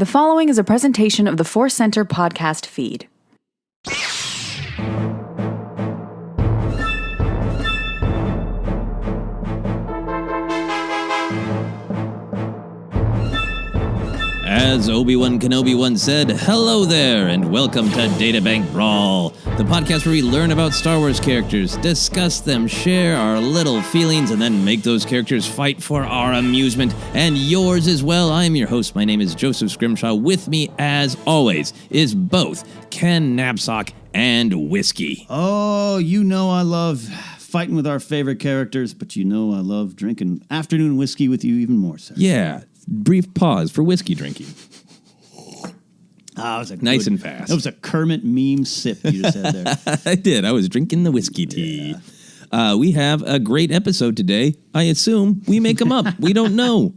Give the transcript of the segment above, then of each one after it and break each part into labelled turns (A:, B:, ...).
A: The following is a presentation of the ForceCenter podcast feed.
B: As Obi-Wan Kenobi once said, hello there, and welcome to Databank Brawl, the podcast where we learn about Star Wars characters, discuss them, share our little feelings, and then make those characters fight for our amusement and yours as well. I'm your host. My name is Joseph Scrimshaw. With me, as always, is both Ken Napzok and Whiskey.
C: Oh, you know I love fighting with our favorite characters, but you know I love drinking afternoon whiskey with you even more, sir.
B: Yeah. Brief pause for whiskey drinking.
C: Ah, it was
B: nice and fast.
C: That was a Kermit meme sip you just had there.
B: I did. I was drinking the whiskey tea. Yeah. We have a great episode today. I assume we make them up. We don't know.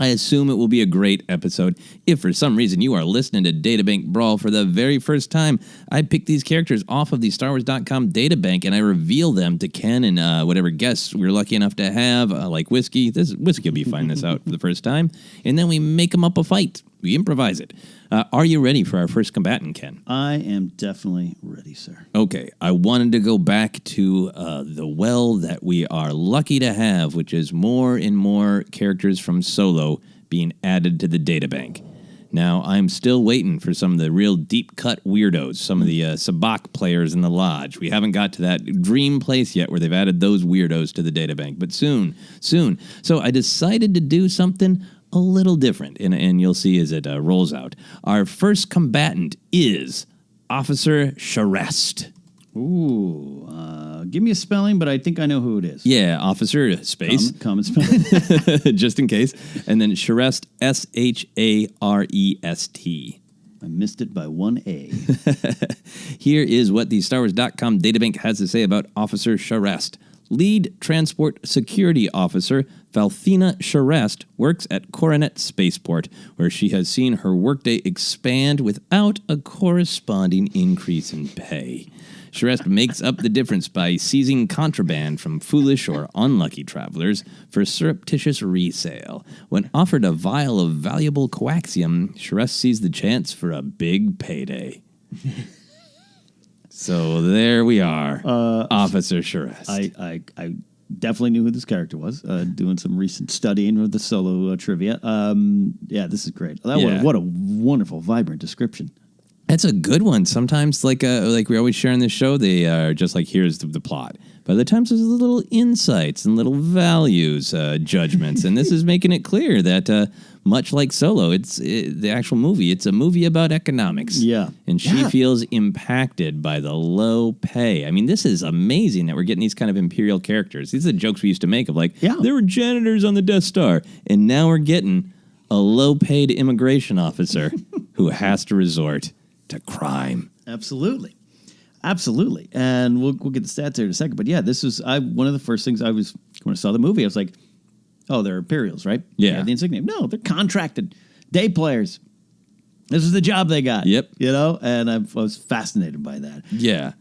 B: I assume it will be a great episode. If for some reason you are listening to Databank Brawl for the very first time, I pick these characters off of the StarWars.com databank and I reveal them to Ken and whatever guests we're lucky enough to have, like Whiskey. Whiskey will be finding this out for the first time. And then we make them up a fight. We improvise it. Are you ready for our first combatant, Ken?
C: I am definitely ready, sir.
B: Okay. I wanted to go back to the well that we are lucky to have, which is more and more characters from Solo being added to the databank. Now, I'm still waiting for some of the real deep-cut weirdos, some of the Sabacc players in the Lodge. We haven't got to that dream place yet where they've added those weirdos to the databank, but soon. So I decided to do something a little different, and you'll see as it rolls out. Our first combatant is Officer Sharest.
C: Ooh, give me a spelling, but I think I know who it is.
B: Yeah, Officer space.
C: Common spelling.
B: Just in case. And then Sharest, S-H-A-R-E-S-T.
C: I missed it by one A.
B: Here is what the StarWars.com databank has to say about Officer Sharest. Lead Transport Security Officer Valthina Sharest works at Coronet Spaceport, where she has seen her workday expand without a corresponding increase in pay. Sharest makes up the difference by seizing contraband from foolish or unlucky travelers for surreptitious resale. When offered a vial of valuable coaxium, Sharest sees the chance for a big payday. So there we are, Officer Sharest.
C: I definitely knew who this character was, doing some recent studying of the Solo trivia. Yeah, this is great. What a wonderful, vibrant description.
B: That's a good one. Sometimes, like we always share on this show, they are just like, here's the plot. But other times there's little insights and little values, judgments. And this is making it clear that much like Solo, the actual movie, it's a movie about economics.
C: Yeah.
B: And she feels impacted by the low pay. I mean, this is amazing that we're getting these kind of Imperial characters. These are the jokes we used to make of there were janitors on the Death Star. And now we're getting a low-paid immigration officer who has to resort to crime.
C: Absolutely. And we'll get the stats here in a second. But yeah, this was one of the first things when I saw the movie, I was like, oh, they're Imperials, right?
B: Yeah.
C: The insignia. No, they're contracted day players. This is the job they got.
B: Yep.
C: And I was fascinated by that.
B: Yeah.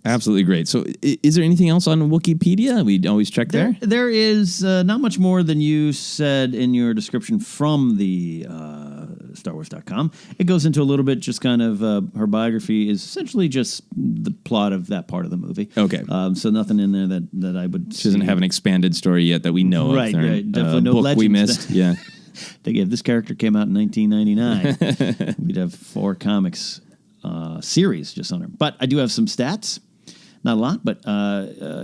B: Absolutely great. So is there anything else on Wikipedia? We always check there.
C: There is not much more than you said in your description from the StarWars.com. It goes into a little bit, just kind of her biography is essentially just the plot of that part of the movie.
B: Okay.
C: So nothing in there that I would
B: She doesn't have an expanded story yet that we know of.
C: Right. Definitely no
B: book
C: legends.
B: We missed. Yeah.
C: If this character came out in 1999, we'd have 4 comics series just on her. But I do have some stats. Not a lot, but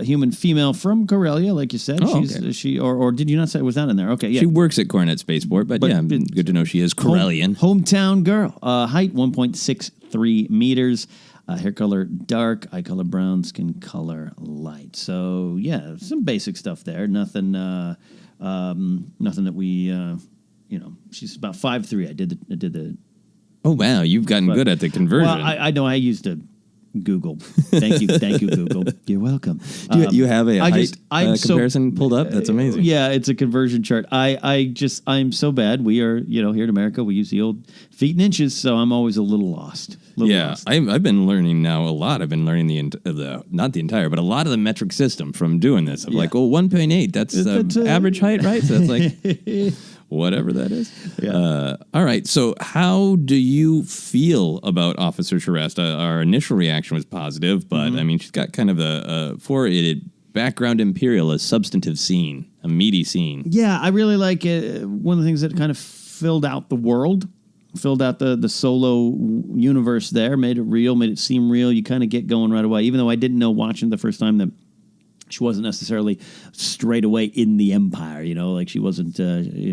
C: human female from Corellia, like you said.
B: Oh,
C: She or did you not say was that in there? Okay, yeah.
B: She works at Coronet Spaceport, but yeah, good to know she is Corellian.
C: Hometown girl. Height 1.63 meters. Hair color dark, eye color brown, skin color light. So yeah, some basic stuff there. Nothing that we she's about 5'3". I did the.
B: Oh wow, you've gotten good at the conversion.
C: Well, I know I used to Google. Thank you, Google. You're welcome.
B: You have a height comparison pulled up? That's amazing.
C: Yeah, it's a conversion chart. I'm so bad. We are, here in America, we use the old feet and inches, so I'm always a little lost.
B: I've been learning now a lot. I've been learning not the entire, but a lot of the metric system from doing this. I'm 1.8, that's average height, right? So it's like whatever that is.
C: Yeah.
B: All right. So how do you feel about Officer Sharest? Our initial reaction was positive, but I mean, she's got kind of for a background Imperial, a substantive scene, a meaty scene.
C: Yeah, I really like it. One of the things that kind of filled out the world, filled out the Solo universe there, made it real, made it seem real. You kind of get going right away, even though I didn't know watching the first time that she wasn't necessarily straight away in the Empire, like she wasn't,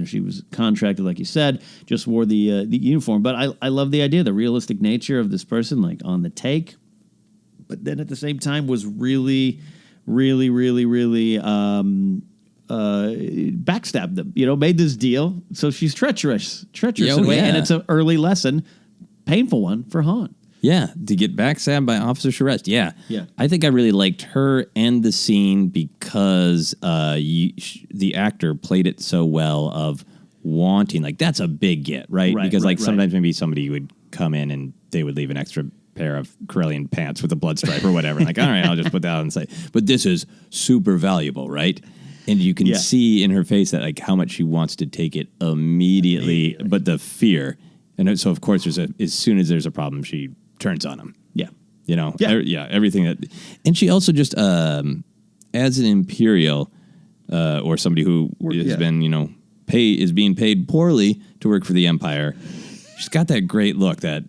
C: she was contracted, like you said, just wore the uniform. But I love the idea, the realistic nature of this person, like on the take, but then at the same time was really, really, really, really backstabbed them, made this deal. So she's treacherous in a way, and it's an early lesson, painful one for Han.
B: Yeah, to get backstabbed by Officer Sharest. Yeah. I think I really liked her and the scene because the actor played it so well of wanting, like, that's a big get, right? Because sometimes maybe somebody would come in and they would leave an extra pair of Corellian pants with a blood stripe or whatever. Like, all right, I'll just put that on the site. But this is super valuable, right? And you can see in her face that, like, how much she wants to take it immediately. But the fear. And so, of course, as soon as there's a problem, she turns on him.
C: Yeah.
B: Everything that. And she also just, as an Imperial or somebody who has been, is being paid poorly to work for the Empire, she's got that great look that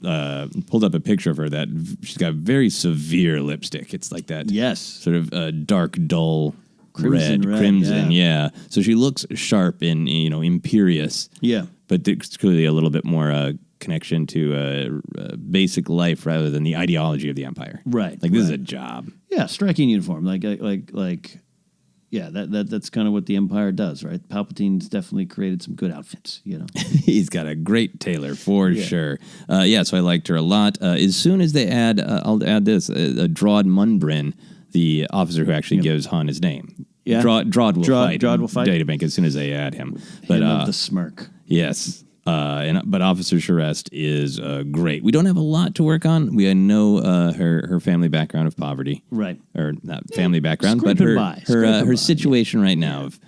B: pulled up a picture of her that she's got very severe lipstick. It's like that sort of dark, dull crimson. So she looks sharp and, imperious.
C: Yeah.
B: But there's clearly a little bit more connection to basic life rather than the ideology of the Empire.
C: Right.
B: Like, this is a job.
C: Yeah, striking uniform. That's kind of what the Empire does, right? Palpatine's definitely created some good outfits,
B: He's got a great tailor, for sure. So I liked her a lot. As soon as they add, I'll add this, Drod Munbrin, the officer who actually gives Han his name.
C: Yeah.
B: Drod will fight
C: Databank
B: as soon as they add him.
C: But of the smirk.
B: Yes. But Officer Sharest is great. We don't have a lot to work on. We know her family background of poverty,
C: right?
B: Or not family background, but her situation right now of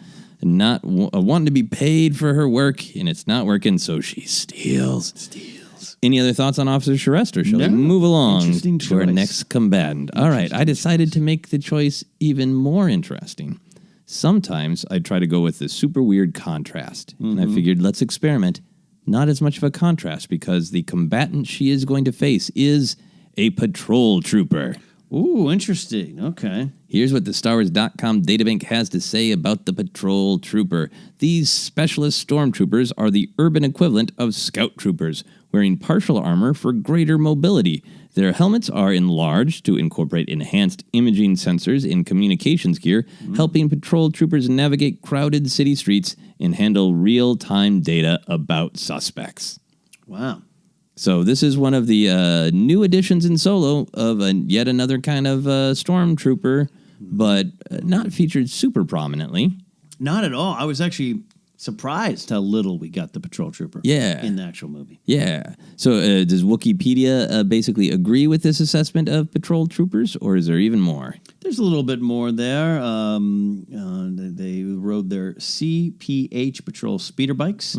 B: not wanting to be paid for her work, and it's not working, so she steals. Any other thoughts on Officer Sharest, or shall we move along to our next combatant? All right, I decided to make the choice even more interesting. Sometimes I try to go with the super weird contrast, and I figured let's experiment. Not as much of a contrast, because the combatant she is going to face is a patrol trooper.
C: Ooh, interesting. Okay.
B: Here's what the StarWars.com databank has to say about the patrol trooper. These specialist stormtroopers are the urban equivalent of scout troopers, wearing partial armor for greater mobility. Their helmets are enlarged to incorporate enhanced imaging sensors in communications gear, helping patrol troopers navigate crowded city streets and handle real-time data about suspects.
C: Wow.
B: So this is one of the new additions in Solo of yet another kind of stormtrooper, but not featured super prominently.
C: Not at all. I was actually surprised how little we got the patrol trooper in the actual movie.
B: Yeah. So does Wikipedia basically agree with this assessment of patrol troopers, or is there even more?
C: There's a little bit more there. They rode their CPH patrol speeder bikes.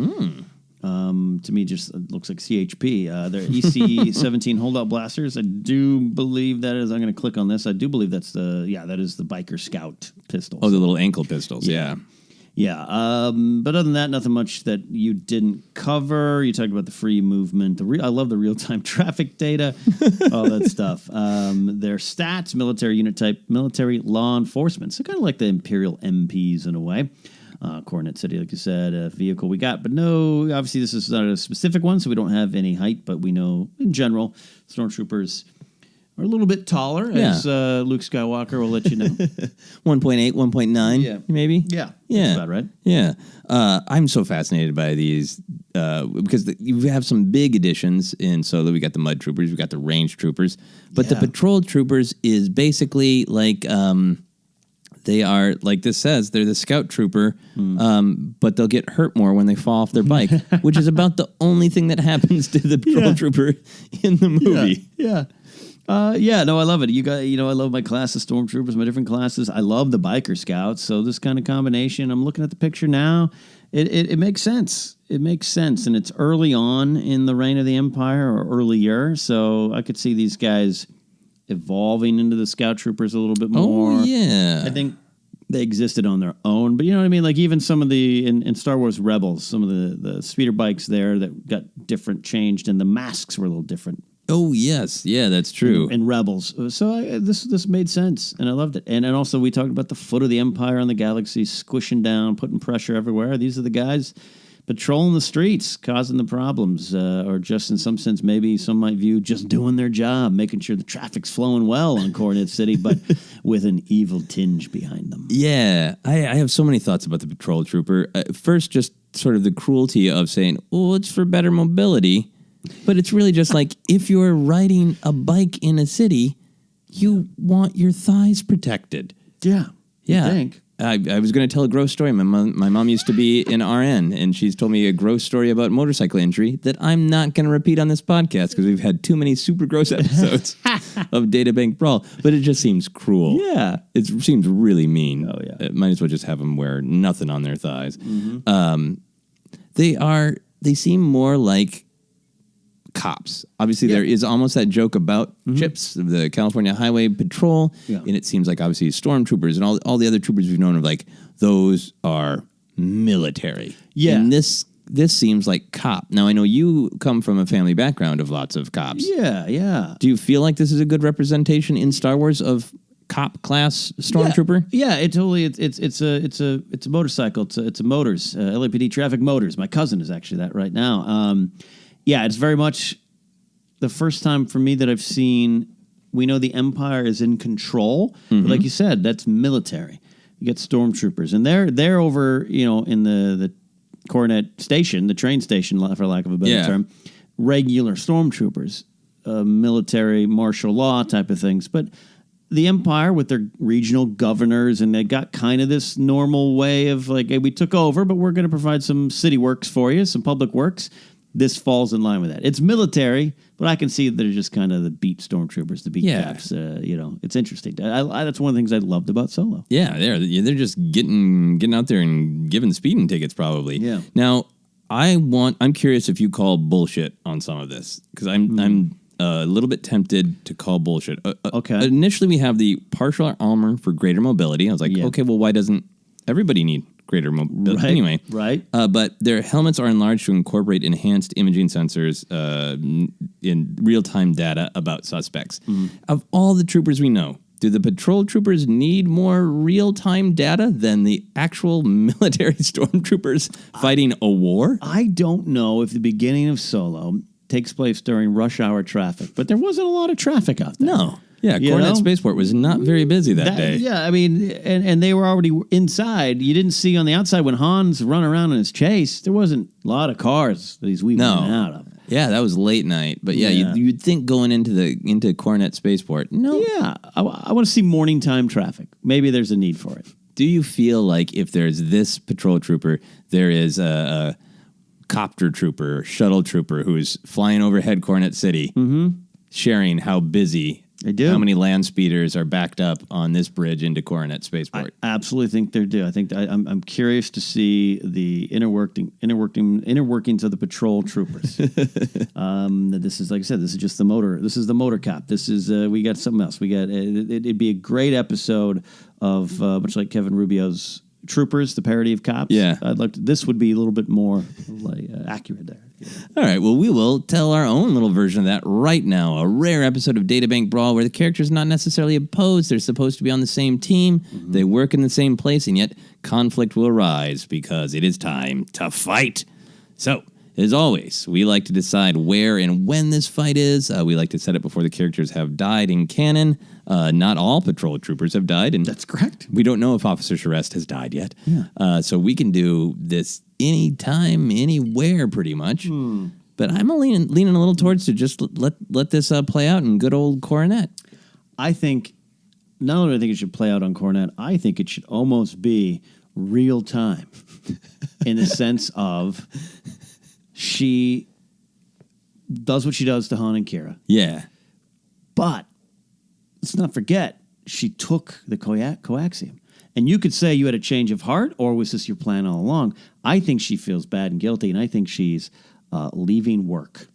C: To me, just looks like CHP. They're EC-17 holdout blasters. I do believe that is. I'm going to click on this. I do believe that is the biker scout pistols.
B: Oh, the little ankle pistols. Yeah.
C: Yeah. But other than that, nothing much that you didn't cover. You talked about the free movement. I love the real-time traffic data, all that stuff. Their stats, military unit type, military law enforcement. So kind of like the Imperial MPs in a way. Coordinate city, like you said, vehicle we got. But no, obviously this is not a specific one, so we don't have any height. But we know, in general, stormtroopers are a little bit taller, as Luke Skywalker will let you know.
B: 1.8, 1.9, maybe?
C: Yeah.
B: That's
C: about right.
B: Yeah. I'm so fascinated by these because you have some big additions in Solo. We got the Mud Troopers, we got the Range Troopers. But the Patrol Troopers is basically like... they are, like this says, they're the scout trooper, but they'll get hurt more when they fall off their bike, which is about the only thing that happens to the patrol trooper in the movie.
C: Yeah. No, I love it. I love my class of stormtroopers, my different classes. I love the biker scouts. So this kind of combination, I'm looking at the picture now, It makes sense. It makes sense, and it's early on in the reign of the Empire, or earlier, so I could see these guys evolving into the Scout Troopers a little bit more.
B: Oh, yeah.
C: I think they existed on their own, but you know what I mean? Like even some of the, in Star Wars Rebels, some of the speeder bikes there that got different changed, and the masks were a little different.
B: Oh, yes. Yeah, that's true.
C: In Rebels. So this made sense, and I loved it. And also we talked about the foot of the Empire on the galaxy, squishing down, putting pressure everywhere. These are the guys patrolling the streets, causing the problems, or just in some sense, maybe some might view just doing their job, making sure the traffic's flowing well on Coronet City, but with an evil tinge behind them.
B: Yeah, I have so many thoughts about the patrol trooper. First, just sort of the cruelty of saying, oh, it's for better mobility. But it's really just like, if you're riding a bike in a city, you want your thighs protected.
C: Yeah.
B: Yeah.
C: I think.
B: I was going to tell a gross story. My mom used to be an RN, and she's told me a gross story about motorcycle injury that I'm not going to repeat on this podcast because we've had too many super gross episodes of Databank Brawl. But it just seems cruel.
C: Yeah.
B: It seems really mean.
C: Oh, yeah.
B: Might as well just have them wear nothing on their thighs. Mm-hmm. They seem more like cops. Obviously, there is almost that joke about CHIPS, the California Highway Patrol, and it seems like obviously stormtroopers and all the other troopers we've known of, like, those are military.
C: Yeah.
B: And this seems like cop. Now, I know you come from a family background of lots of cops.
C: Yeah, yeah.
B: Do you feel like this is a good representation in Star Wars of cop class stormtrooper?
C: Yeah, it totally. It's a motorcycle. It's a motors. LAPD traffic motors. My cousin is actually that right now. Yeah, it's very much the first time for me that I've seen. We know the Empire is in control, but like you said, that's military. You get stormtroopers, and they're over, in the Coronet Station, the train station, for lack of a better term. Regular stormtroopers, military, martial law type of things, but the Empire with their regional governors, and they got kind of this normal way of like, hey, we took over, but we're going to provide some city works for you, some public works. This falls in line with that. It's military, but I can see that they're just kind of the beat stormtroopers, the beat caps. It's interesting. That's one of the things I loved about Solo.
B: Yeah, they're just getting out there and giving speeding tickets probably.
C: Yeah.
B: Now, I'm curious if you call bullshit on some of this, because I'm a little bit tempted to call bullshit.
C: Okay.
B: Initially, we have the partial armor for greater mobility. I was like, okay, well, why doesn't everybody need greater mobility?
C: Right,
B: anyway,
C: right.
B: But their helmets are enlarged to incorporate enhanced imaging sensors in real-time data about suspects. Of all the troopers we know, do the patrol troopers need more real-time data than the actual military stormtroopers fighting a war?
C: I don't know if the beginning of Solo takes place during rush hour traffic, but there wasn't a lot of traffic out there.
B: No. Yeah, Coronet Spaceport was not very busy that day.
C: Yeah, I mean, and they were already inside. You didn't see on the outside when Han's run around in his chase, there wasn't a lot of cars that he's weaving in and out of.
B: Yeah, that was late night. But you'd think going into Coronet Spaceport, no.
C: Yeah, I want to see morning time traffic. Maybe there's a need for it.
B: Do you feel like if there's this patrol trooper, there is a copter trooper, or shuttle trooper who's flying overhead Coronet City, sharing how busy, how many land speeders are backed up on this bridge into Coronet Spaceport?
C: I absolutely think they do. I think I'm curious to see the inner workings of the patrol troopers. This is, like I said, this is just the motor. This is the motor cop. This is we got something else. We got it'd be a great episode of much like Kevin Rubio's Troopers, the parody of cops.
B: Yeah,
C: this would be a little bit more like accurate there.
B: All right, well, we will tell our own little version of that right now. A rare episode of Databank Brawl where the characters not necessarily opposed. They're supposed to be on the same team. They work in the same place, and yet conflict will arise because it is time to fight. So, as always, we like to decide where and when this fight is. We like to set it before the characters have died in canon. Not all patrol troopers have died. And
C: that's correct.
B: We don't know if Officer Sharest has died yet. Yeah. So we can do this anytime, anywhere, pretty much. But I'm leaning a little towards to just let this play out in good old Coronet.
C: I think, not only do I think it should play out on Coronet, I think it should almost be real time in the sense of she does what she does to Han and Kira.
B: Yeah.
C: But let's not forget, she took the coaxium. And you could say you had a change of heart, or was this your plan all along? I think she feels bad and guilty, and I think she's leaving work.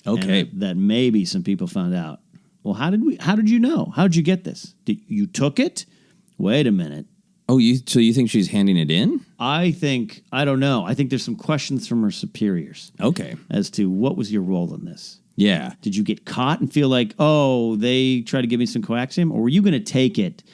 B: Okay.
C: And that maybe some people found out. Well, how did you know? How did you get this? You took it? Wait a minute.
B: Oh, so you think she's handing it in?
C: I don't know. I think there's some questions from her superiors.
B: Okay.
C: As to what was your role in this?
B: Yeah.
C: Did you get caught and feel like, oh, they tried to give me some coaxium? Or were you going to take it,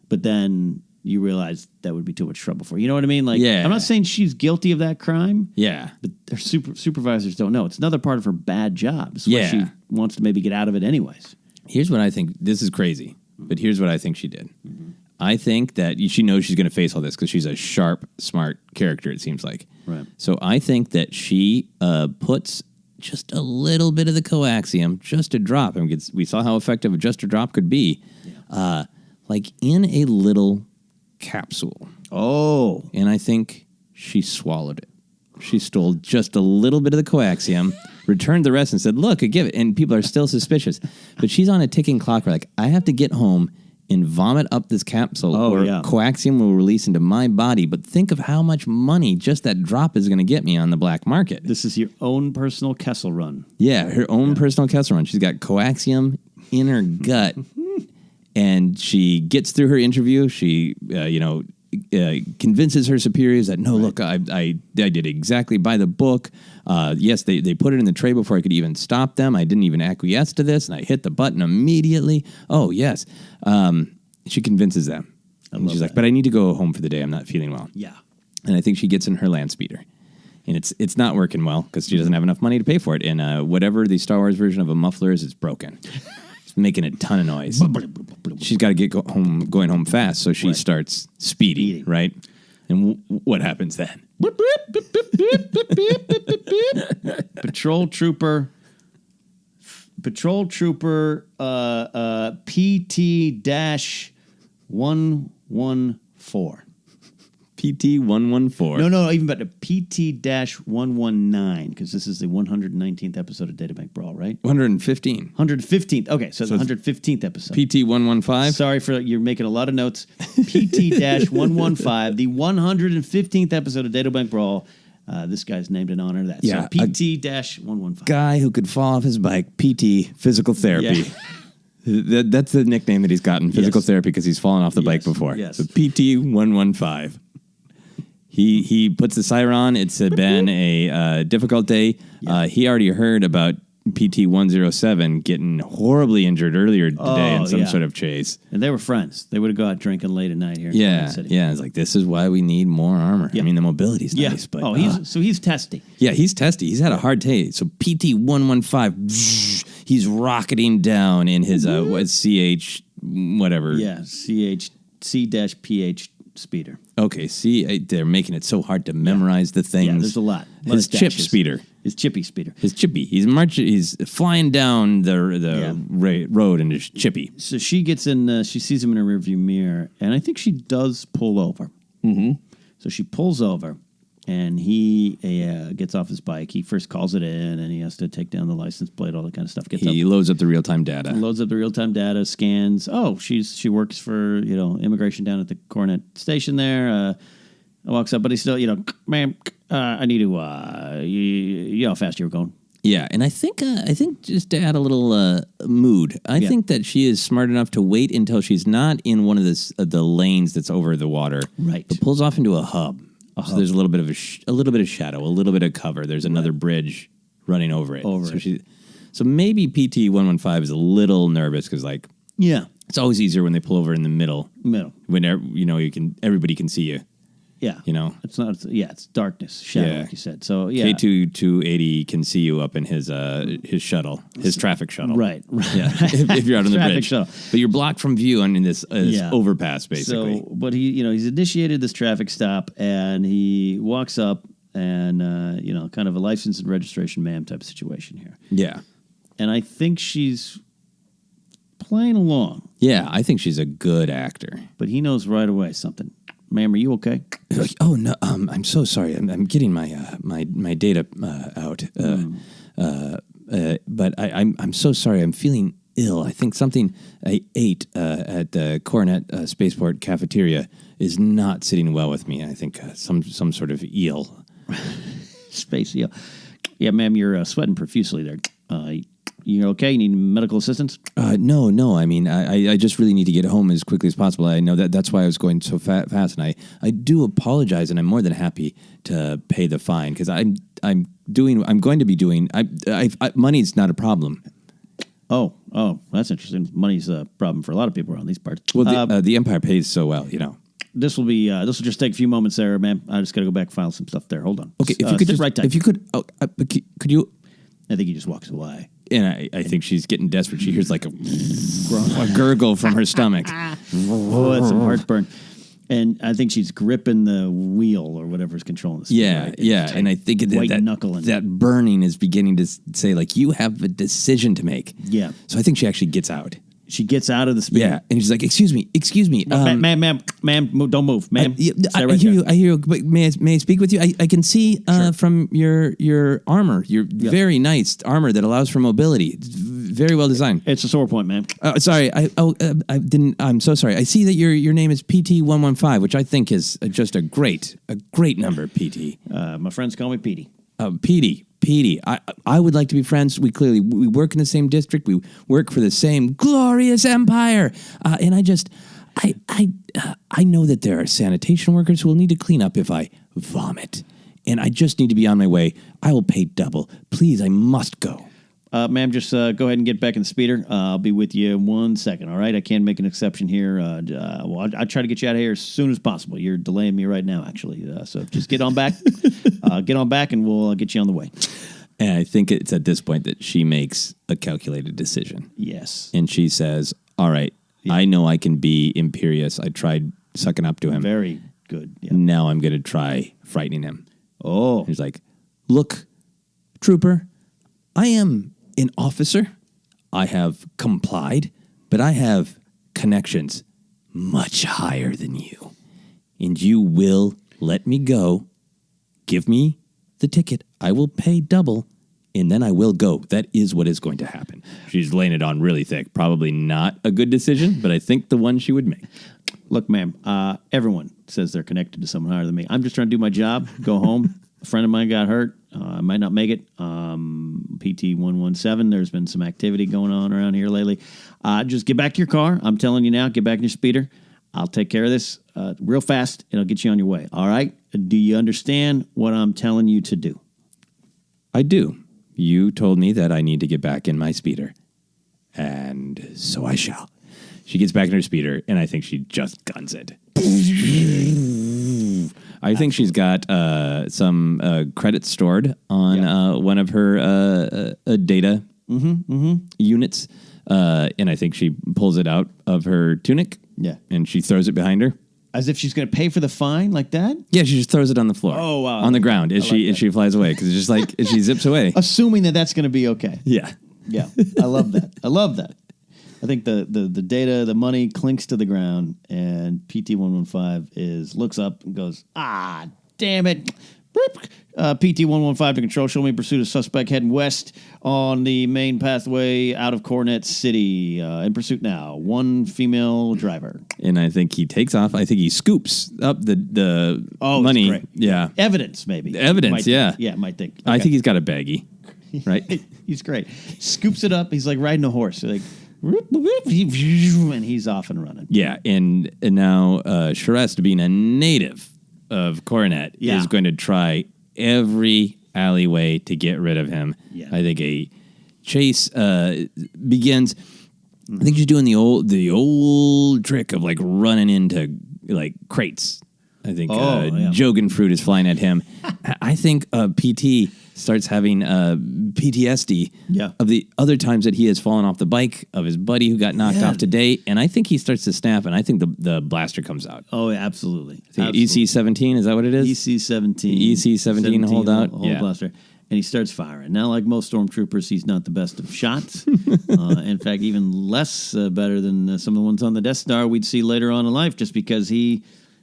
C: but then you realized that would be too much trouble for you? You know what I mean? Like,
B: yeah.
C: I'm not saying she's guilty of that crime.
B: Yeah.
C: But her supervisors don't know. It's another part of her bad job. It's
B: Yeah.
C: what she wants to maybe get out of it anyways.
B: Here's what I think. This is crazy, but here's what I think she did. I think that she knows she's going to face all this because she's a sharp, smart character, it seems like.
C: Right.
B: So I think that she puts just a little bit of the coaxium, just a drop. I mean, we saw how effective just a drop could be, like in a little capsule.
C: Oh.
B: And I think she swallowed it. She stole just a little bit of the coaxium, returned the rest, and said, look, I give it. And people are still suspicious. But she's on a ticking clock. We're like, I have to get home and vomit up this capsule or coaxium will release into my body. But think of how much money just that drop is going to get me on the black market.
C: This is your own personal Kessel run.
B: Yeah, her own personal Kessel run. She's got coaxium in her gut. And she gets through her interview. She, convinces her superiors that, no, look, I did exactly by the book. Yes, they put it in the tray before I could even stop them. I didn't even acquiesce to this, and I hit the button immediately. Oh, yes. She convinces them. And she's like, but I need to go home for the day. I'm not feeling well.
C: Yeah.
B: And I think she gets in her land speeder. And it's not working well because she doesn't have enough money to pay for it. And whatever the Star Wars version of a muffler is, it's broken. It's making a ton of noise. She's got to get going home fast, so she starts speeding, right? And what happens then?
C: Patrol trooper PT-114.
B: PT-114.
C: No, even better. PT-119, because this is the 119th episode of Databank Brawl, right?
B: 115.
C: 115th. Okay, so the 115th episode.
B: PT-115.
C: Sorry you're making a lot of notes. PT-115, the 115th episode of Databank Brawl. This guy's named in honor of that.
B: Yeah,
C: so PT-115.
B: Guy who could fall off his bike. PT, physical therapy. Yeah. That's the nickname that he's gotten, physical therapy, because he's fallen off the bike before.
C: Yes.
B: So PT-115. He puts the siren on. It's been a difficult day. Yeah. He already heard about PT-107 getting horribly injured earlier today in some sort of chase.
C: And they were friends. They would have gone drinking late at night here in
B: Kansas
C: City.
B: Yeah. It's like, this is why we need more armor. Yeah. I mean, the mobility's nice, but...
C: Oh, he's testy.
B: Yeah, he's testy. He's had a hard day. So PT-115, he's rocketing down in his CH whatever.
C: Yeah, C-PH speeder.
B: Okay, see, they're making it so hard to memorize the things.
C: Yeah, there's a lot.
B: His chip speeder.
C: His chippy speeder.
B: His chippy. He's flying down the road in his chippy.
C: So she gets in, she sees him in a rearview mirror, and I think she does pull over.
B: Mm-hmm.
C: So she pulls over, and he gets off his bike. He first calls it in, and he has to take down the license plate, all that kind of stuff.
B: He loads up the real-time data.
C: Loads up the real-time data, scans. Oh, she works for, immigration down at the Coronet station there. Walks up, but he's still, ma'am, I need to, you know how fast you were going.
B: Yeah, and I think just to add a little mood, I think that she is smart enough to wait until she's not in one of the lanes that's over the water. Right. But pulls off into a hub. So there's a little bit of a little bit of shadow, a little bit of cover. There's another bridge running over it. So maybe PT-115 is a little nervous because, it's always easier when they pull over in the middle. When everybody can see you.
C: Yeah.
B: It's
C: not. It's darkness, shadow, like you said. So
B: K2-280 can see you up in his shuttle, his traffic shuttle.
C: Right.
B: Yeah. if you're out on the bridge.
C: Shuttle.
B: But you're blocked from view on this overpass, basically.
C: So, but he's initiated this traffic stop, and he walks up, and kind of a license and registration ma'am type of situation here.
B: Yeah.
C: And I think she's playing along.
B: Yeah, I think she's a good actor.
C: But he knows right away something. Ma'am, are you okay?
B: Oh no, I'm so sorry. I'm getting my data out. But I'm so sorry. I'm feeling ill. I think something I ate at the Coronet Spaceport cafeteria is not sitting well with me. I think some sort of eel.
C: Space eel. Yeah, ma'am, you're sweating profusely there. You okay? You need medical assistance?
B: No. I mean, I just really need to get home as quickly as possible. I know that's why I was going so fast, and I do apologize, and I'm more than happy to pay the fine because I'm going to be doing. Money's not a problem.
C: Oh, that's interesting. Money's a problem for a lot of people around these parts.
B: Well, the Empire pays so well, you know.
C: This will just take a few moments there, ma'am. I just got to go back and file some stuff there. Hold on.
B: Okay, if you could just
C: right time.
B: If you could, could you?
C: I think he just walks away.
B: And I think she's getting desperate. She hears like a gurgle from her stomach.
C: Oh, that's some heartburn. And I think she's gripping the wheel or whatever's controlling the speed.
B: Yeah,
C: right?
B: yeah. And I think that burning is beginning to say, like, you have a decision to make.
C: Yeah.
B: So I think she actually gets out.
C: She gets out of the speed.
B: Yeah, and she's like, excuse me.
C: Ma'am, don't move. Ma'am.
B: I hear you, but may I speak with you? I can see
C: Sure.
B: from your armor, your very nice armor that allows for mobility. It's very well designed.
C: It's a sore point, ma'am.
B: Sorry, I didn't. I'm so sorry. I see that your name is PT115, which I think is just a great number. PT.
C: My friends call me Petey.
B: Petey, I would like to be friends. We work in the same district. We work for the same glorious empire. And I know that there are sanitation workers who will need to clean up if I vomit. And I just need to be on my way. I will pay double. Please, I must go.
C: Ma'am, just go ahead and get back in the speeder. I'll be with you in 1 second, all right? I can't make an exception here. I'll try to get you out of here as soon as possible. You're delaying me right now, actually. So just get on back. Get on back, and we'll get you on the way.
B: And I think it's at this point that she makes a calculated decision.
C: Yes.
B: And she says, all right, I know I can be imperious. I tried sucking up to him.
C: Very good. Yeah.
B: Now I'm going to try frightening him.
C: Oh.
B: He's like, look, trooper, I am an officer. I have complied, but I have connections much higher than you. And you will let me go. Give me the ticket. I will pay double, and then I will go. That is what is going to happen. She's laying it on really thick. Probably not a good decision, but I think the one she would make.
C: Look, ma'am, everyone says they're connected to someone higher than me. I'm just trying to do my job, go home. A friend of mine got hurt. I might not make it. PT117, there's been some activity going on around here lately. Just get back to your car. I'm telling you now, get back in your speeder. I'll take care of this real fast, and I'll get you on your way. All right? Do you understand what I'm telling you to do?
B: I do. You told me that I need to get back in my speeder. And so I shall. She gets back in her speeder, and I think she just guns it. I think she's got some credits stored on one of her data units. And I think she pulls it out of her tunic.
C: Yeah.
B: And she throws it behind her.
C: As if she's going to pay for the fine like that?
B: Yeah, she just throws it on the floor.
C: Oh, wow.
B: On the ground as she flies away. Because it's just like, as she zips away.
C: Assuming that that's going to be okay.
B: Yeah.
C: Yeah. I love that. I think the data, the money clinks to the ground, and PT115 looks up and goes, damn it. PT115 to control. Show me pursuit of suspect heading west on the main pathway out of Coronet City. In pursuit now. One female driver.
B: And I think he takes off. I think he scoops up the money.
C: Great.
B: Yeah.
C: Evidence, maybe.
B: Evidence, yeah.
C: Yeah, might think. Okay.
B: I think he's got a baggie, right?
C: He's great. Scoops it up. He's like riding a horse. Like, and he's off and running.
B: Yeah, and now Sharest, being a native of Coronet, is going to try every alleyway to get rid of him.
C: Yeah.
B: I think a chase begins. I think she's doing the old trick of like running into like crates. I think Jogan fruit is flying at him. I think PT starts having PTSD of the other times that he has fallen off the bike of his buddy who got knocked off today. And I think he starts to snap, and I think the blaster comes out.
C: Oh, absolutely.
B: EC-17, is that what it is?
C: EC-17.
B: EC-17 hold out.
C: Hold blaster. And he starts firing. Now, like most stormtroopers, he's not the best of shots. In fact, even less better than some of the ones on the Death Star we'd see later on in life, just because he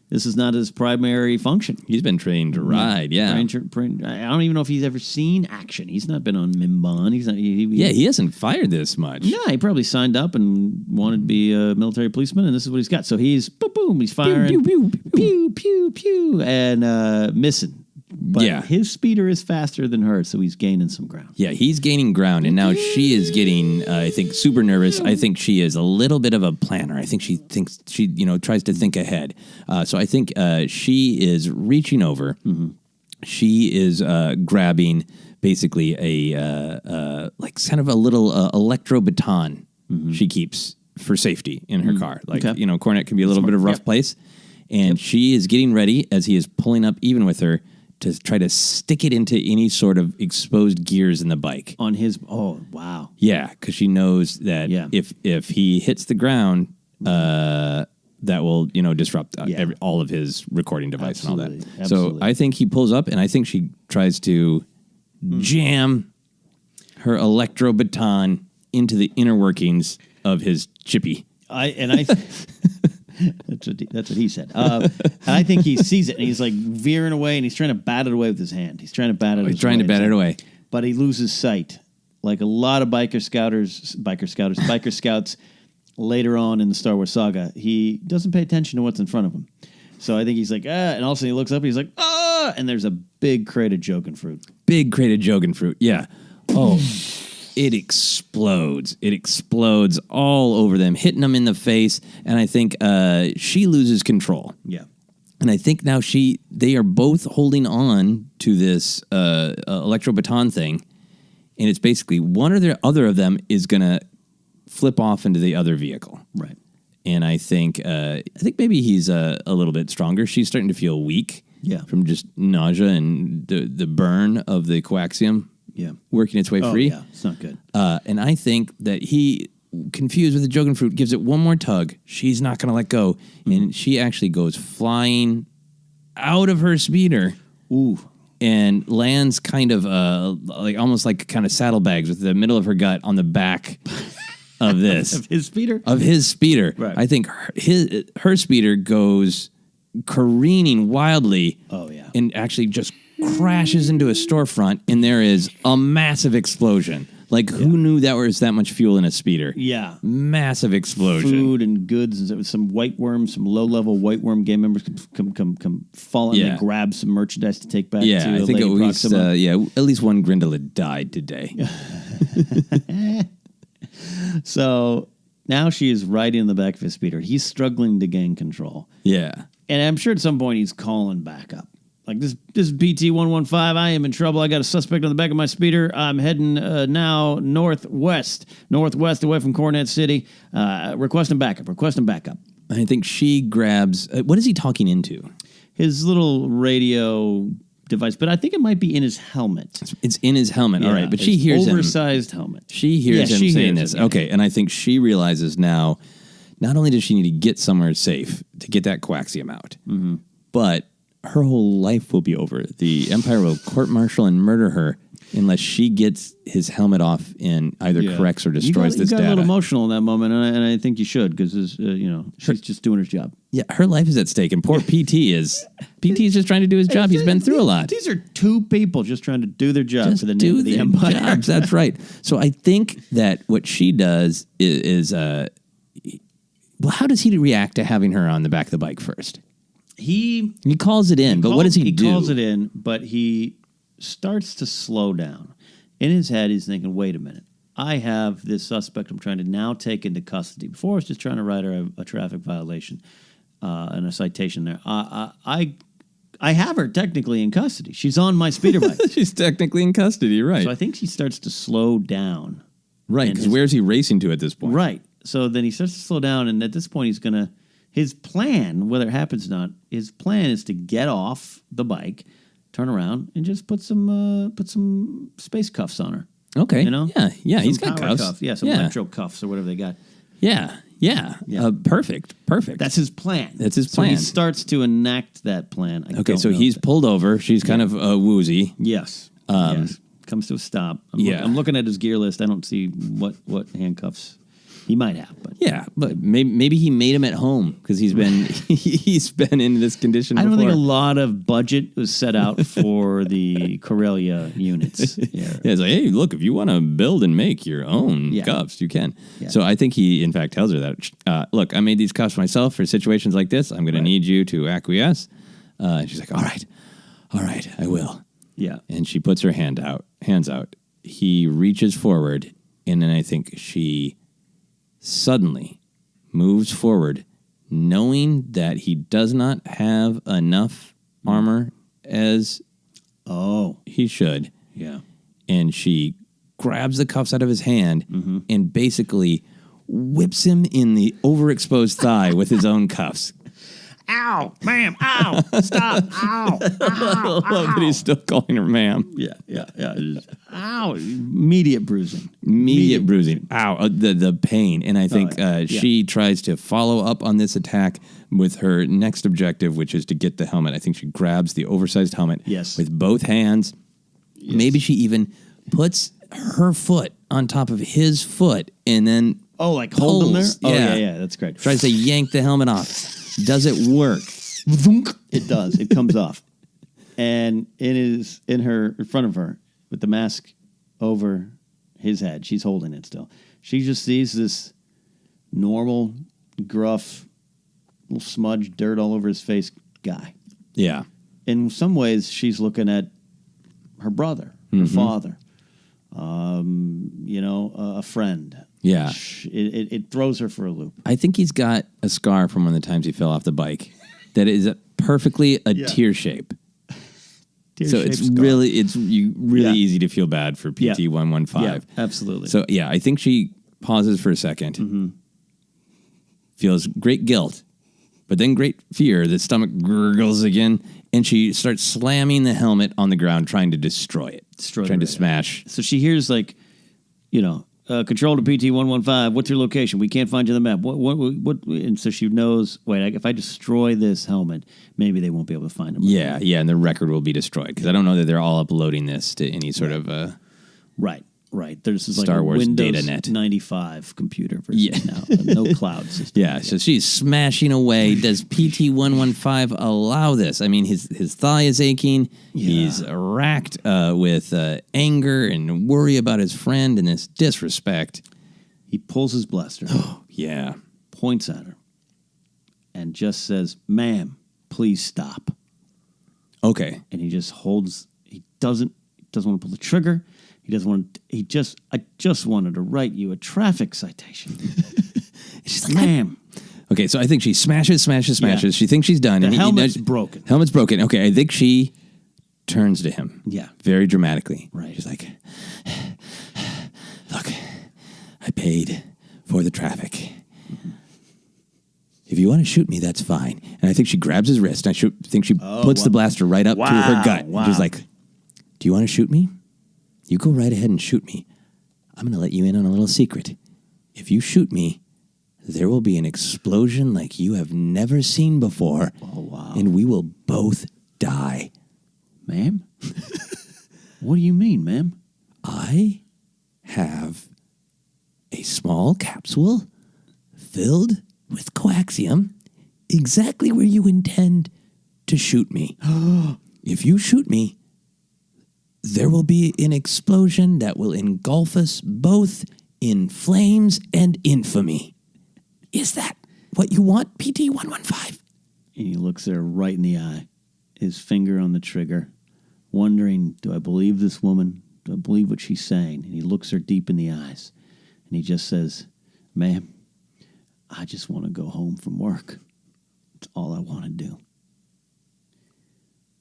C: This is not his primary function.
B: He's been trained to ride, yeah.
C: I don't even know if he's ever seen action. He's not been on Mimban. He's not.
B: He hasn't fired this much.
C: Yeah, he probably signed up and wanted to be a military policeman, and this is what he's got. So he's boom, boom. He's firing,
B: Pew, pew, pew, pew.
C: pew, pew, pew, and missing. But
B: Yeah.
C: his speeder is faster than hers, so he's gaining some ground.
B: Yeah, he's gaining ground, and now she is getting, I think, super nervous. I think she is a little bit of a planner. I think she thinks she, tries to think ahead. So I think she is reaching over. Mm-hmm. She is grabbing basically a like kind of a little electro baton she keeps for safety in her car. Like Cornet can be a little bit of a rough place, and she is getting ready as he is pulling up even with her to try to stick it into any sort of exposed gears in the bike.
C: On his, oh, wow.
B: Yeah, because she knows that if he hits the ground, that will, disrupt all of his recording device and all that.
C: Absolutely.
B: So I think he pulls up, and I think she tries to jam her electro baton into the inner workings of his chippy.
C: That's what he said. And I think he sees it, and he's like veering away, and he's trying to bat it away with his hand. He's trying to bat it
B: away.
C: But he loses sight. Like a lot of biker scouts later on in the Star Wars saga, he doesn't pay attention to what's in front of him. So I think he's like, and all of a sudden he looks up, and he's like, and there's a big crate of Jogan fruit.
B: Big crate of Jogan fruit, yeah. Oh, it explodes. It explodes all over them, hitting them in the face. And I think she loses control.
C: Yeah.
B: And I think now they are both holding on to this electro baton thing. And it's basically one or the other of them is going to flip off into the other vehicle.
C: Right.
B: And I think maybe he's a little bit stronger. She's starting to feel weak.
C: Yeah.
B: From just nausea and the burn of the coaxium.
C: Yeah.
B: Working its way free.
C: Yeah, it's not good.
B: And I think that he, confused with the Jogan fruit, gives it one more tug. She's not going to let go. And she actually goes flying out of her speeder.
C: Ooh.
B: And lands kind of almost like kind of saddlebags with the middle of her gut on the back of this.
C: Of his speeder?
B: Of his speeder.
C: Right.
B: I think her speeder goes careening wildly.
C: Oh, yeah.
B: And actually just crashes into a storefront, and there is a massive explosion. Like, who knew that was that much fuel in a speeder?
C: Yeah.
B: Massive explosion.
C: Food and goods, and some white worms, some low-level white worm game members come fall in and grab some merchandise to take back to
B: I think
C: Lady Proxima.
B: at least one Grindelwald died today.
C: So now she is riding in the back of his speeder. He's struggling to gain control.
B: Yeah.
C: And I'm sure at some point he's calling back up. Like, this is PT-115. I am in trouble. I got a suspect on the back of my speeder. I'm heading now northwest away from Cornet City. Requesting backup.
B: I think she grabs... what is he talking into?
C: His little radio device, but I think it might be in his helmet.
B: It's in his helmet, all right. But she hears
C: oversized helmet.
B: She hears him saying this. Okay, and I think she realizes now, not only does she need to get somewhere safe to get that coaxium out, but her whole life will be over. The Empire will court-martial and murder her unless she gets his helmet off and either corrects or destroys this data.
C: You got a little emotional in that moment, and I think you should, because she's just doing her job.
B: Yeah, her life is at stake, and poor PT is just trying to do his job. He's been through a lot.
C: These are two people just trying to do their job for the name of the Empire.
B: Jobs, that's right. So I think that what she does is how does he react to having her on the back of the bike first? He calls it in, but what does he do?
C: He calls it in, but he starts to slow down. In his head, he's thinking, wait a minute. I have this suspect I'm trying to now take into custody. Before I was just trying to write her a traffic violation and a citation there. I have her technically in custody. She's on my speeder bike.
B: She's technically in custody, right.
C: So I think he starts to slow down.
B: Right, because where's he racing to at this point?
C: Right. So then he starts to slow down, and at this point he's going to... His plan, whether it happens or not, his plan is to get off the bike, turn around, and just put some space cuffs on her.
B: Okay. Yeah.
C: Some
B: He's got cuffs.
C: Some electro cuffs or whatever they got.
B: Yeah. Perfect.
C: That's his plan.
B: So
C: he starts to enact that plan.
B: So he's pulled over. She's kind of woozy.
C: Yes. Yes. Comes to a stop. I'm looking at his gear list. I don't see what handcuffs He might have, but
B: Yeah, but maybe he made him at home because he's been in this condition
C: I
B: before.
C: don't think a lot of budget was set out for the Corellia units.
B: Yeah, it's like, hey, look, if you want to build and make your own cuffs, you can.
C: Yeah.
B: So I think he, in fact, tells her that, look, I made these cuffs myself for situations like this. I'm going to need you to acquiesce. And she's like, all right, I will.
C: Yeah.
B: And she puts her hands out. He reaches forward, and then I think she suddenly moves forward, knowing that he does not have enough armor as he should.
C: Yeah.
B: And she grabs the cuffs out of his hand and basically whips him in the overexposed thigh with his own cuffs.
C: Ow, ma'am, ow, stop, ow, ow,
B: I love that he's still calling her ma'am.
C: Yeah. Ow, immediate bruising.
B: Immediate bruising. Ow, the pain. And I think she tries to follow up on this attack with her next objective, which is to get the helmet. I think she grabs the oversized helmet with both hands. Yes. Maybe she even puts her foot on top of his foot and then
C: like hold them there? Oh, yeah, that's great.
B: Tries to yank the helmet off. Does it work?
C: It does. It comes off. And it is in front of her with the mask over his head. She's holding it still. She just sees this normal, gruff, little smudge, dirt all over his face guy.
B: Yeah.
C: In some ways, she's looking at her brother, her father, a friend.
B: Yeah.
C: It throws her for a loop.
B: I think he's got a scar from one of the times he fell off the bike that is perfectly a tear shape. So it's really easy to feel bad for PT-115.
C: Yeah, absolutely.
B: So, I think she pauses for a second, feels great guilt, but then great fear. The stomach gurgles again, and she starts slamming the helmet on the ground, trying to destroy it, trying to smash.
C: So she hears control to PT-115. What's your location? We can't find you on the map. What? And so she knows. Wait, if I destroy this helmet, maybe they won't be able to find him.
B: Yeah, and the record will be destroyed because I don't know that they're all uploading this to any sort of
C: Right. There's
B: Star
C: like a
B: Wars
C: Windows
B: DataNet
C: 95 computer version now. No cloud system.
B: Yeah, so she's smashing away. Does PT-115 allow this? I mean, his thigh is aching. Yeah. He's racked with anger and worry about his friend and this disrespect.
C: He pulls his blaster.
B: Yeah.
C: Points at her. And just says, ma'am, please stop.
B: Okay.
C: And he just holds. He doesn't want to pull the trigger. He doesn't want. I just wanted to write you a traffic citation.
B: She's like,
C: ma'am.
B: Okay, so I think she smashes. Yeah. She thinks she's done.
C: The helmet's broken.
B: Helmet's broken. Okay, I think she turns to him.
C: Yeah.
B: Very dramatically.
C: Right.
B: She's like, look, I paid for the traffic. Mm-hmm. If you want to shoot me, that's fine. And I think she grabs his wrist. And I think she puts the blaster right up to her gut.
C: Wow.
B: She's like, do you want to shoot me? You go right ahead and shoot me. I'm going to let you in on a little secret. If you shoot me, there will be an explosion like you have never seen before.
C: Oh, wow.
B: And we will both die.
C: Ma'am? What do you mean, ma'am?
B: I have a small capsule filled with coaxium exactly where you intend to shoot me. If you shoot me, there will be an explosion that will engulf us both in flames and infamy. Is that what you want, PT-115?
C: And he looks her right in the eye, his finger on the trigger, wondering, do I believe this woman? Do I believe what she's saying? And he looks her deep in the eyes, and he just says, ma'am, I just want to go home from work. That's all I want to do.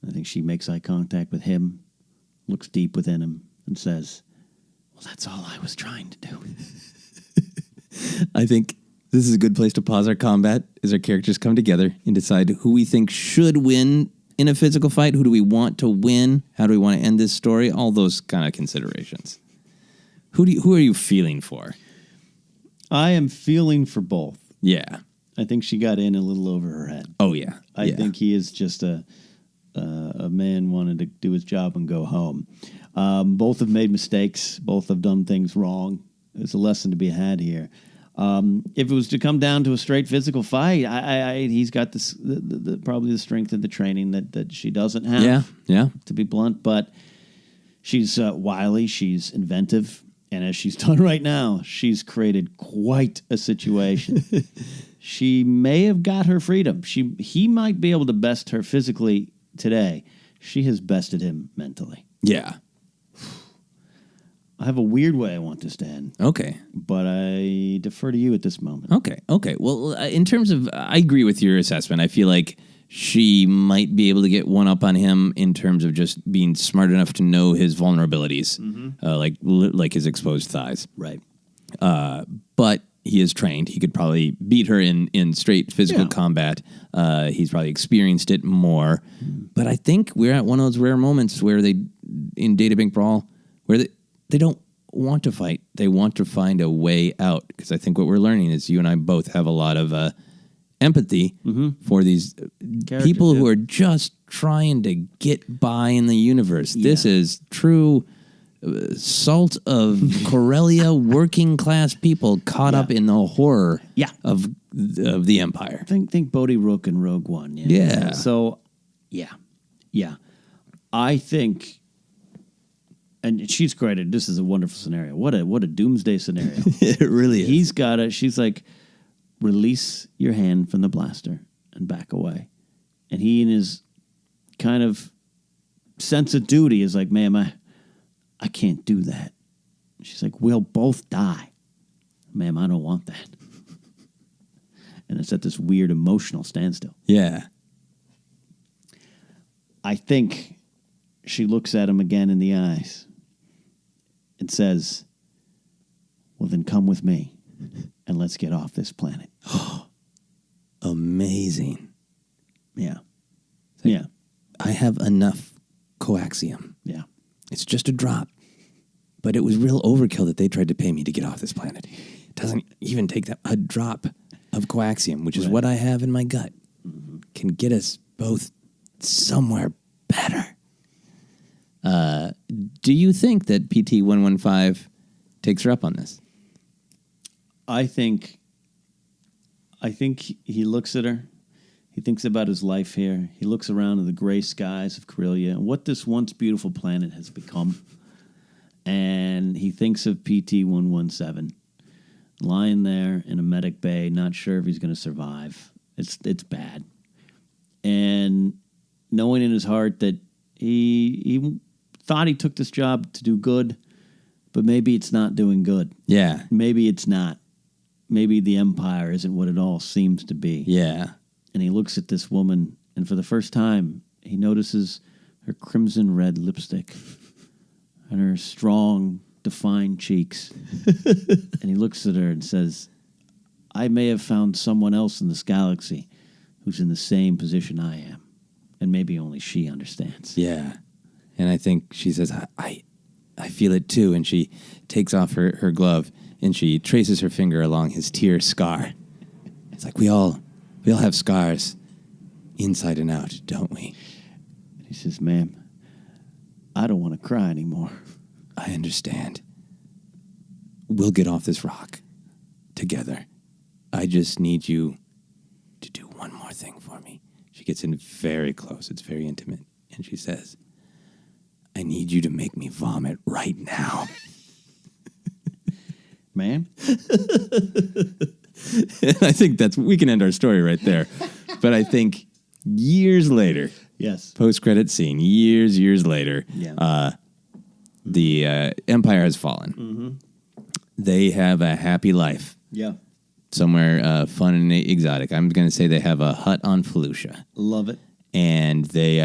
C: I think she makes eye contact with him, looks deep within him, and says, well, that's all I was trying to do.
B: I think this is a good place to pause our combat as our characters come together and decide who we think should win in a physical fight. Who do we want to win? How do we want to end this story? All those kind of considerations. Who are you feeling for?
C: I am feeling for both.
B: Yeah.
C: I think she got in a little over her head.
B: Oh, yeah.
C: I think he is just a man wanted to do his job and go home. Both have made mistakes. Both have done things wrong. There's a lesson to be had here. If it was to come down to a straight physical fight, he's got this probably the strength and the training that she doesn't have.
B: Yeah.
C: To be blunt, but she's wily, she's inventive, and as she's done right now, she's created quite a situation. She may have got her freedom. He might be able to best her physically today. She has bested him mentally.
B: Yeah.
C: I have a weird way I want this to end.
B: Okay.
C: But I defer to you at this moment.
B: Okay. Well, in terms of, I agree with your assessment. I feel like she might be able to get one up on him in terms of just being smart enough to know his vulnerabilities, like his exposed thighs.
C: Right.
B: But he is trained. He could probably beat her in straight physical combat. He's probably experienced it more. But I think we're at one of those rare moments where in Databank Brawl, where they don't want to fight. They want to find a way out. Because I think what we're learning is you and I both have a lot of empathy for these people who are just trying to get by in the universe. Yeah. This is true salt of Corellia working class people caught up in the horror of the Empire.
C: Think Bodhi Rook and Rogue One.
B: Yeah.
C: So, yeah. I think... And she's created, this is a wonderful scenario. What a doomsday scenario.
B: It really is. She's
C: like, release your hand from the blaster and back away. And he, in his kind of sense of duty, is like, ma'am, I can't do that. She's like, we'll both die. Ma'am, I don't want that. And it's at this weird emotional standstill.
B: Yeah.
C: I think she looks at him again in the eyes and says, well, then come with me and let's get off this planet.
B: Amazing.
C: Yeah.
B: Like, I have enough coaxium.
C: Yeah.
B: It's just a drop. But it was real overkill that they tried to pay me to get off this planet. It doesn't even take a drop of coaxium, which is what I have in my gut, can get us both somewhere better. Do you think that PT-115 takes her up on this?
C: I think he looks at her. He thinks about his life here. He looks around at the gray skies of Corellia and what this once beautiful planet has become. And he thinks of PT-117 lying there in a medic bay, not sure if he's going to survive. It's bad. And knowing in his heart that he thought he took this job to do good, but maybe it's not doing good.
B: Yeah.
C: Maybe it's not. Maybe the Empire isn't what it all seems to be.
B: Yeah.
C: And he looks at this woman, and for the first time, he notices her crimson red lipstick and her strong, defined cheeks. And he looks at her and says, I may have found someone else in this galaxy who's in the same position I am. And maybe only she understands.
B: Yeah. And I think she says, I feel it too. And she takes off her glove and she traces her finger along his tear scar. It's like we all have scars inside and out, don't we?
C: He says, ma'am, I don't want to cry anymore.
B: I understand. We'll get off this rock together. I just need you to do one more thing for me. She gets in very close. It's very intimate. And she says, I need you to make me vomit right now.
C: Ma'am?
B: I think we can end our story right there. But I think years later,
C: yes,
B: post-credit scene, years later, the Empire has fallen. Mm-hmm. They have a happy life.
C: Yeah.
B: Somewhere fun and exotic. I'm going to say they have a hut on Felucia.
C: Love it.
B: And they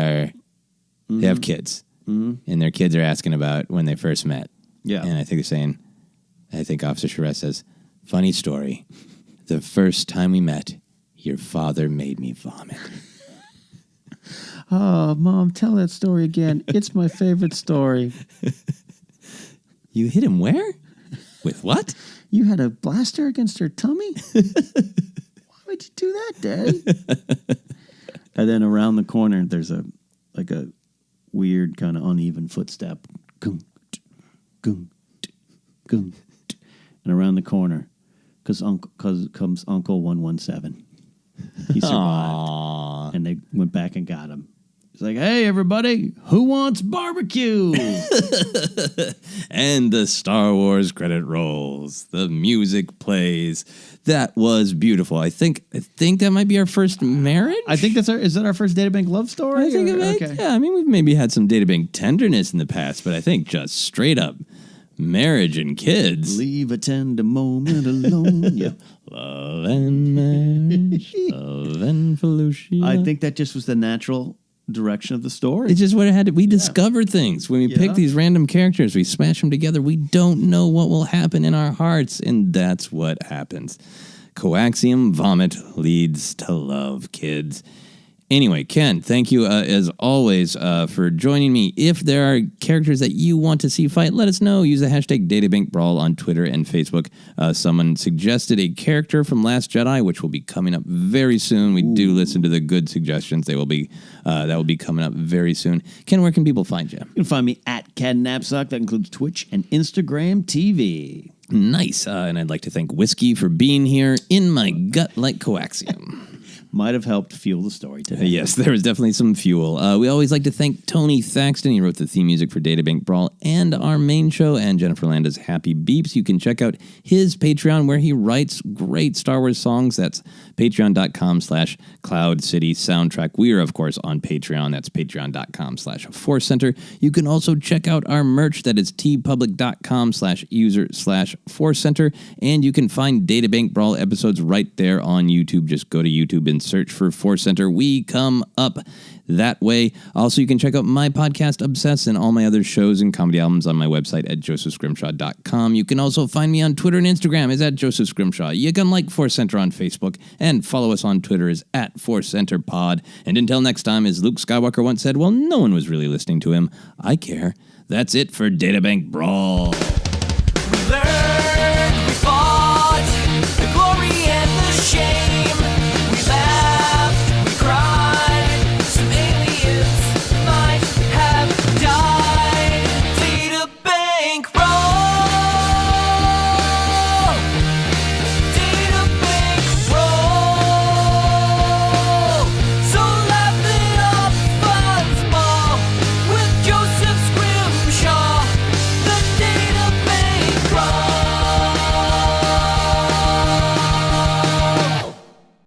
B: have kids. Mm-hmm. And their kids are asking about when they first met.
C: Yeah.
B: And I think Officer Sharest says, funny story. The first time we met, your father made me vomit.
C: Oh, Mom, tell that story again. It's my favorite story.
B: You hit him where? With what?
C: You had a blaster against her tummy? Why would you do that, Dad? And then around the corner, there's a weird kind of uneven footstep. Gung, gung, gung. And around the corner, because comes Uncle 117. He survived, and they went back and got him. It's like, hey, everybody, who wants barbecue?
B: And the Star Wars credit rolls. The music plays. That was beautiful. I think that might be our first marriage.
C: I think is that our first Databank love story?
B: I think it might.
C: Okay.
B: Yeah, I mean, we've maybe had some Databank tenderness in the past, but I think just straight up marriage and kids.
C: Leave a tender moment alone. Yeah.
B: Love and marriage, love and Felucia.
C: I think that just was the natural direction of the story.
B: It's just what it had to. We discover things when we pick these random characters. We smash them together. We don't know what will happen in our hearts, and that's what happens. Coaxium vomit leads to love, kids. Anyway, Ken, thank you as always for joining me. If there are characters that you want to see fight, let us know. Use the hashtag Databank Brawl on Twitter and Facebook. Someone suggested a character from Last Jedi, which will be coming up very soon. We do listen to the good suggestions. That will be coming up very soon. Ken, where can people find you?
C: You can find me at Ken Napzok. That includes Twitch and Instagram TV.
B: Nice. And I'd like to thank Whiskey for being here in my gut like coaxium.
C: Might have helped fuel the story today.
B: Yes, there was definitely some fuel. We always like to thank Tony Thaxton. He wrote the theme music for Databank Brawl and our main show, and Jennifer Landa's Happy Beeps. You can check out his Patreon where he writes great Star Wars songs. That's patreon.com/Cloud City Soundtrack. We are, of course, on Patreon. That's patreon.com/ForceCenter. You can also check out our merch. That is tpublic.com/user/ForceCenter. And you can find Databank Brawl episodes right there on YouTube. Just go to YouTube and search for ForceCenter. We come up that way. Also, you can check out my podcast, Obsessed, and all my other shows and comedy albums on my website at josephscrimshaw.com. You can also find me on Twitter and Instagram as at Joseph Scrimshaw. You can like ForceCenter on Facebook and follow us on Twitter as at ForceCenterPod. And until next time, as Luke Skywalker once said, well, no one was really listening to him. I care. That's it for Databank Brawl.